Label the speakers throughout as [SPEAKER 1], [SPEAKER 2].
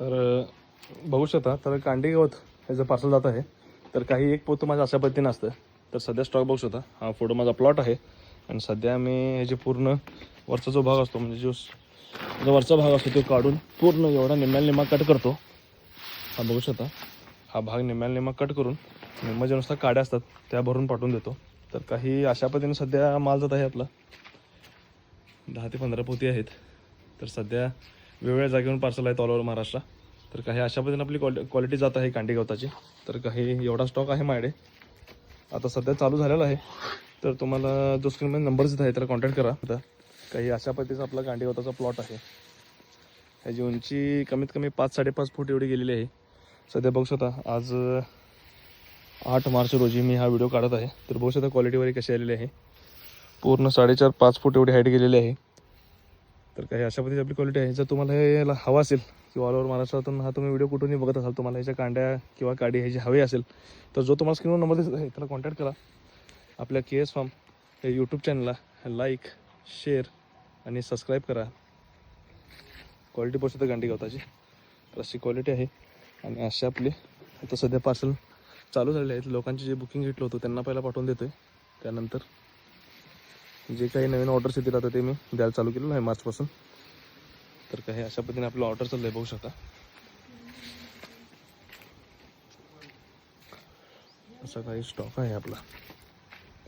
[SPEAKER 1] तर बघू शकता, तर कांडी गवत ह्याचं पार्सल जात आहे. तर काही एक पोतं माझं अशा पद्धतीनं असतं. तर सध्या स्टॉक बघू शकता, हा फोटो माझा प्लॉट आहे आणि सध्या मी ह्याचे पूर्ण वरचा जो भाग असतो म्हणजे जो वरचा भाग असतो तो काढून पूर्ण एवढा निम्म्याला निम्मा कट करतो. हा बघू शकता, हा भाग निम्म्याला निम्मा कट करून निम्मा जे नुसता काड्या असतात त्या भरून पाठवून देतो. तर काही अशा पद्धतीने सध्या माल जात आहे आपला. 10 ते 15 पोती आहेत. तर सध्या वेगवेगळ्या जागेवरून पार्सल आहेत ऑल ओव्हर महाराष्ट्र. तर काही अशा पद्धतीने आपली क्वालिटी जात आहे कांडी गवताची. तर काही एवढा स्टॉक आहे माझ्याकडे, आता सध्या चालू झालेला आहे. तर तुम्हाला जो स्क्रीनमध्ये नंबर दिसत आहे त्याला कॉन्टॅक्ट करा. आता काही अशा पद्धतीचा आपला कांडी गवताचा प्लॉट आहे. ह्याची उंची कमीत कमी 5-5.5 फूट एवढी गेलेली आहे. सध्या बघू शकता, आज 8 मार्च रोजी मी हा व्हिडिओ काढत आहे. तर बघू शकता क्वालिटी वगैरे कशी आलेली आहे. पूर्ण 4.5-5 फूट एवढी हाईट गेलेली आहे. तर काही अशा पद्धतीची आपली क्वालिटी आहे. जर तुम्हाला याला हवा असेल किंवा ऑल ओव्हर महाराष्ट्रातून हा तुम्ही व्हिडिओ कुठूनही बघत असाल, तुम्हाला ह्याच्या कांड्या किंवा काडी ह्याची हवी असेल तर जो तुम्हाला स्क्रीनवर नंबर दिसत आहे त्याला कॉन्टॅक्ट करा. आपल्या KS फार्म हे यूट्यूब चॅनलला लाईक, शेअर आणि सबस्क्राईब करा. क्वालिटी बघू शकता कांडी गवताची, तर अशी क्वालिटी आहे. आणि असे आपले आता सध्या पार्सल चालू झालेले आहेत. लोकांचे जे बुकिंग घेतलं होतं त्यांना पहिला पाठवून देतो आहे. त्यानंतर जे काही नवीन ऑर्डर्स येतील आता ते मी द्यायला चालू केलेलं आहे मार्चपासून. तर काही अशा पद्धतीने आपलं ऑर्डर चाललं आहे, बघू शकता. असा काही स्टॉक आहे आपला.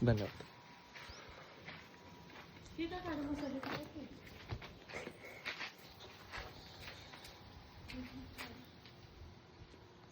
[SPEAKER 1] धन्यवाद.